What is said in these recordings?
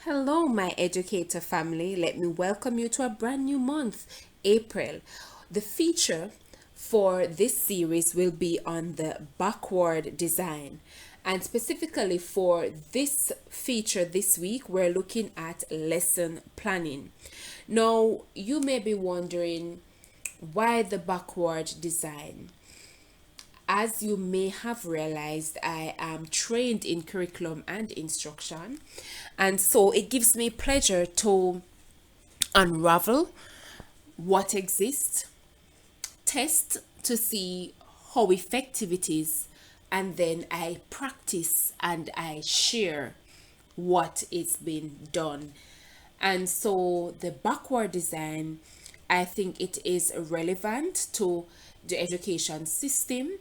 Hello, my educator family. Let me welcome you to a brand new month, April. The feature for this series will be on the backward design. And specifically for this feature this week, we're looking at lesson planning. Now, you may be wondering why the backward design? As you may have realized, I am trained in curriculum and instruction, and so it gives me pleasure to unravel what exists, test to see how effective it is, and then I practice and I share what is being done. And so the backward design, I think it is relevant to the education system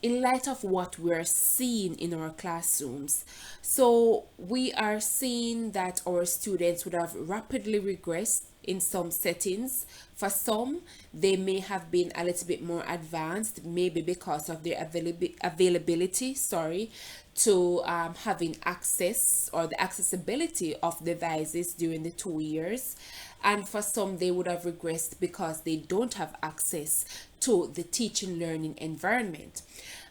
in light of what we're seeing in our classrooms. So we are seeing that our students would have rapidly regressed in some settings. For some, they may have been a little bit more advanced, maybe because of their availability, to having access or the accessibility of devices during the 2 years. And for some, they would have regressed because they don't have access to the teaching learning environment.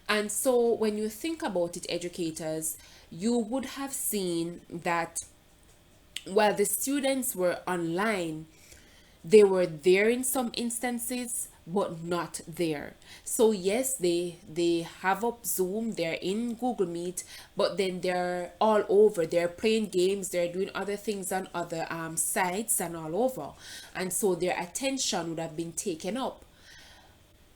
And so when you think about it, educators, you would have seen that while the students were online, they were there in some instances but not there. So yes, they have up Zoom, they're in Google Meet, but then they're all over, they're playing games, they're doing other things on other sites and all over, and so their attention would have been taken up.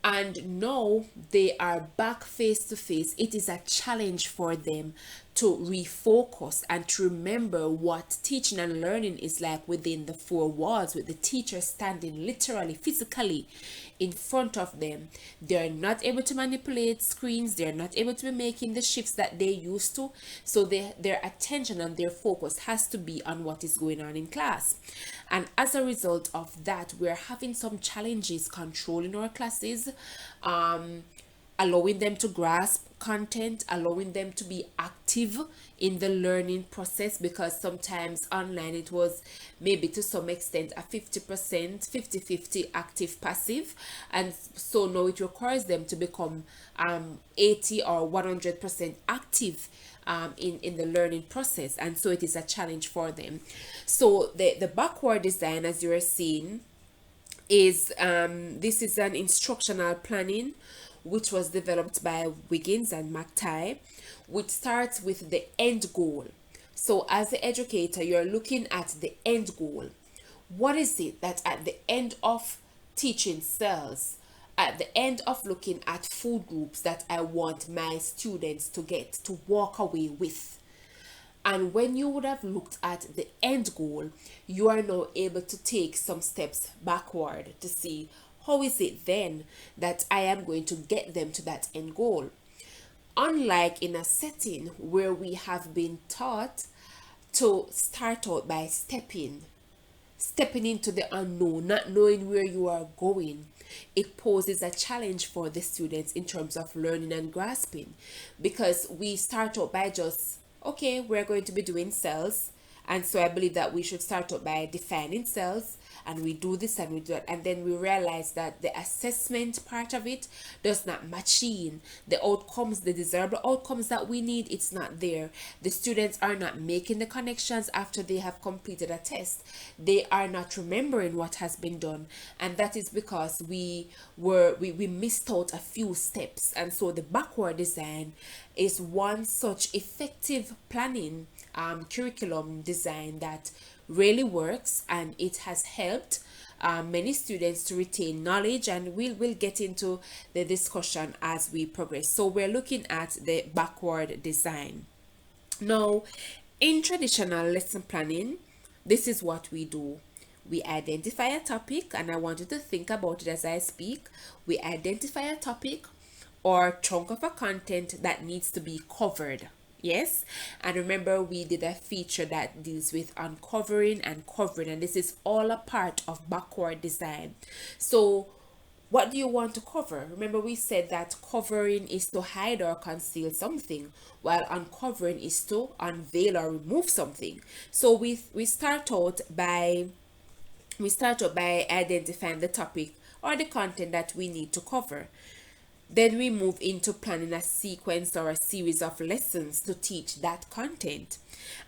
And now they are back face to face. It is a challenge for them to refocus and to remember what teaching and learning is like within the four walls, with the teacher standing literally, physically in front of them. They're not able to manipulate screens, they're not able to be making the shifts that they used to. So their attention and their focus has to be on what is going on in class. And as a result of that, we're having some challenges controlling our classes, um, allowing them to grasp content, allowing them to be active in the learning process, because sometimes online it was maybe to some extent a 50%, 50-50 active passive. And so now it requires them to become 80 or 100% active in the learning process. And so it is a challenge for them. So the backward design, as you are seeing, is this is an instructional planning which was developed by Wiggins and McTighe, which starts with the end goal. So as the educator, you're looking at the end goal. What is it that at the end of teaching cells, at the end of looking at food groups, that I want my students to get to walk away with? And when you would have looked at the end goal, you are now able to take some steps backward to see how is it then that I am going to get them to that end goal. Unlike in a setting where we have been taught to start out by stepping into the unknown, not knowing where you are going, it poses a challenge for the students in terms of learning and grasping, because we start out by just, okay, we're going to be doing cells. And so I believe that we should start out by defining cells, and we do this and we do that, and then we realize that the assessment part of it does not machine the outcomes, the desirable outcomes that we need. It's not there. The students are not making the connections after they have completed a test. They are not remembering what has been done, and that is because we missed out a few steps. And so the backward design is one such effective planning curriculum design that really works, and it has helped many students to retain knowledge, and we'll get into the discussion as we progress. So we're looking at the backward design. Now, in traditional lesson planning, this is what we do. We identify a topic, and I want you to think about it as I speak. We identify a topic or chunk of a content that needs to be covered. Yes, and remember, we did a feature that deals with uncovering and covering, and this is all a part of backward design. So What do you want to cover? Remember, we said that covering is to hide or conceal something, while uncovering is to unveil or remove something. So we start out by identifying the topic or the content that we need to cover. Then we move into planning a sequence or a series of lessons to teach that content.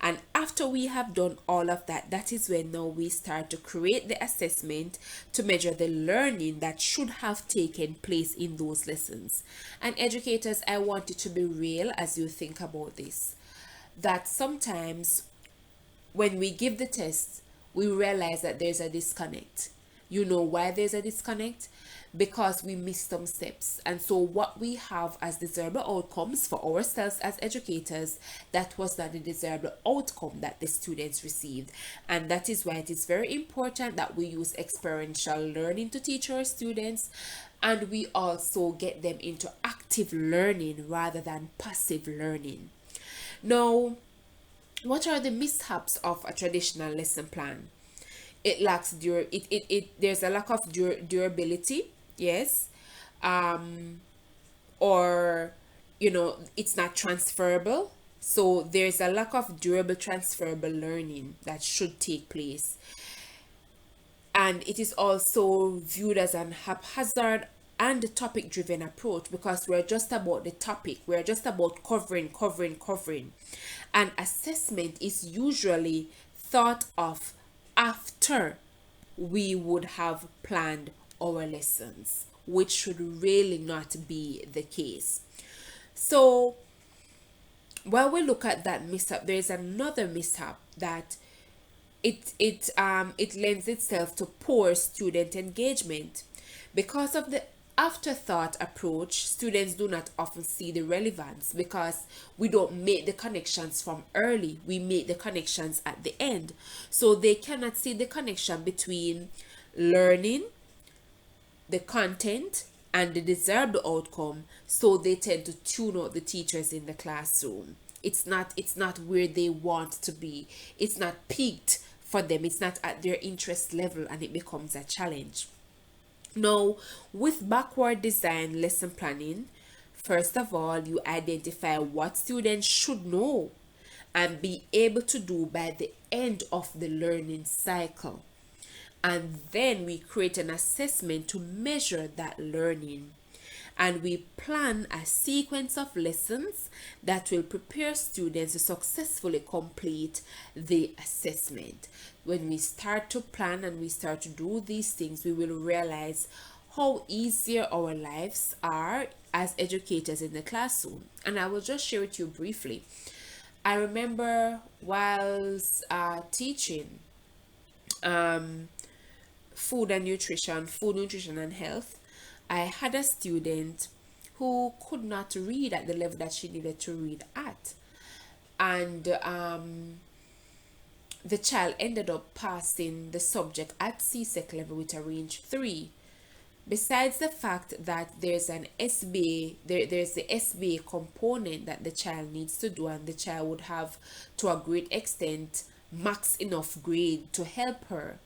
And after we have done all of that, that is when now we start to create the assessment to measure the learning that should have taken place in those lessons. And educators, I want you to be real as you think about this. That sometimes when we give the test, we realize that there's a disconnect. You know why there's a disconnect? Because we missed some steps. And so what we have as desirable outcomes for ourselves as educators, that was not the desirable outcome that the students received. And that is why it is very important that we use experiential learning to teach our students, and we also get them into active learning rather than passive learning. Now, what are the mishaps of a traditional lesson plan? It lacks there's a lack of durability, yes, or it's not transferable. So there's a lack of durable transferable learning that should take place, and it is also viewed as an haphazard and topic driven approach, because we're just about the topic, we're just about covering, and assessment is usually thought of after we would have planned our lessons, which should really not be the case. So while we look at that mishap, there is another mishap that it lends itself to poor student engagement. Because of the afterthought approach, students do not often see the relevance, because we don't make the connections from early, we make the connections at the end. So they cannot see the connection between learning, the content, and the desired outcome, so they tend to tune out the teachers in the classroom. It's not where they want to be. It's not peaked for them. It's not at their interest level, and it becomes a challenge. Now, with backward design lesson planning, first of all, you identify what students should know and be able to do by the end of the learning cycle. And then we create an assessment to measure that learning. And we plan a sequence of lessons that will prepare students to successfully complete the assessment. When we start to plan and we start to do these things, we will realize how easier our lives are as educators in the classroom. And I will just share with you briefly. I remember whilst teaching food, nutrition, and health, I had a student who could not read at the level that she needed to read at. And the child ended up passing the subject at CSEC level with a range 3. Besides the fact that there's an there's the SBA component that the child needs to do, and the child would have, to a great extent, max enough grade to help her.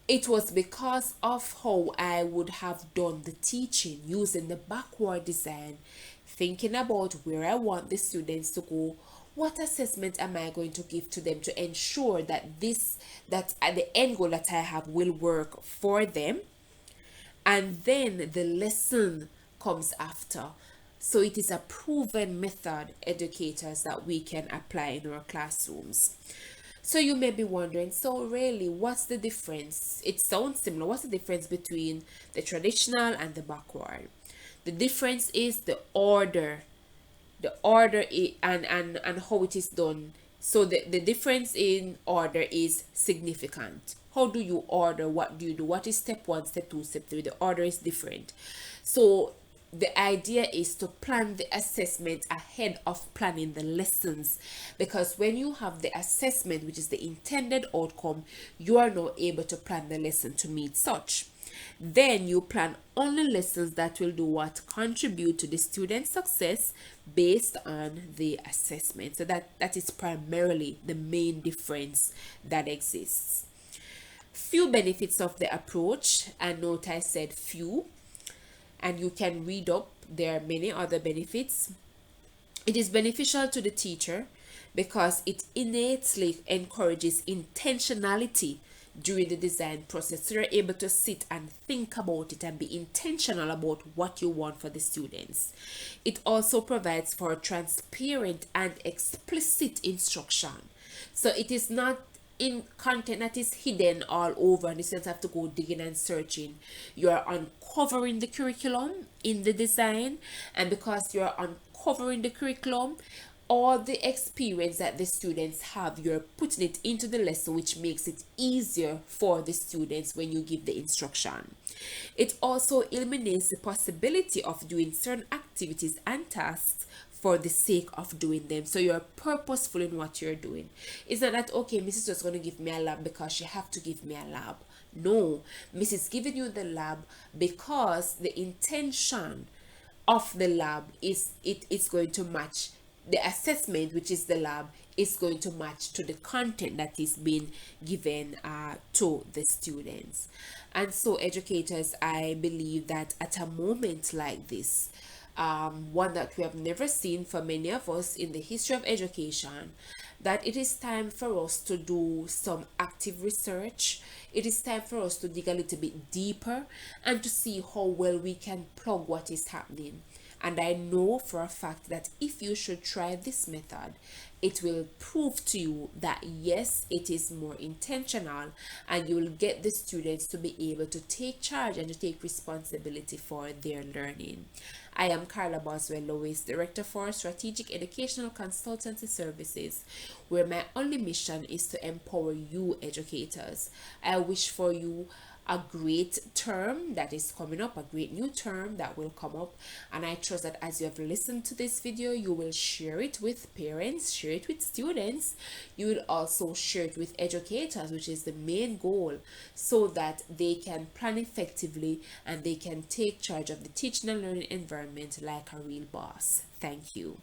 It was because of how I would have done the teaching using the backward design, thinking about where I want the students to go, what assessment am I going to give to them to ensure that that at the end goal that I have will work for them, and then the lesson comes after. So it is a proven method, educators, that we can apply in our classrooms. So you may be wondering, so really, what's the difference? It sounds similar. What's the difference between the traditional and the backward? The difference is the order. And how it is done. So the difference in order is significant. How do you order? What do you do? What is step 1, step 2, step 3? The order is different. So the idea is to plan the assessment ahead of planning the lessons, because when you have the assessment, which is the intended outcome, you are now able to plan the lesson to meet such. Then you plan only lessons that will do what? Contribute to the student's success based on the assessment. So that is primarily the main difference that exists. Few benefits of the approach, and note I said few. and you can read up. There are many other benefits. It is beneficial to the teacher because it innately encourages intentionality during the design process. So you're able to sit and think about it and be intentional about what you want for the students. It also provides for transparent and explicit instruction. So it is not in content that is hidden all over, and the students have to go digging and searching. You are uncovering the curriculum in the design, and because you are uncovering the curriculum, all the experience that the students have, you're putting it into the lesson, which makes it easier for the students when you give the instruction. It also eliminates the possibility of doing certain activities and tasks for the sake of doing them. So you're purposeful in what you're doing. It's not that, okay, Mrs. just going to give me a lab because she have to give me a lab. No, Mrs. giving you the lab because the intention of the lab is it is going to match the assessment, which is the lab, is going to match to the content that is being given to the students. And so educators, I believe that at a moment like this, one that we have never seen for many of us in the history of education, that it is time for us to do some active research. It is time for us to dig a little bit deeper and to see how well we can plug what is happening. And I know for a fact that if you should try this method, it will prove to you that yes, it is more intentional, and you will get the students to be able to take charge and to take responsibility for their learning. I am Karla Boswell-Lewis, Director for Strategic Educational Consultancy Services, where my only mission is to empower you educators. I wish for you a great term that is coming up, a great new term that will come up, and I trust that as you have listened to this video, you will share it with parents, share it with students, you will also share it with educators, which is the main goal, so that they can plan effectively and they can take charge of the teaching and learning environment like a real boss. Thank you.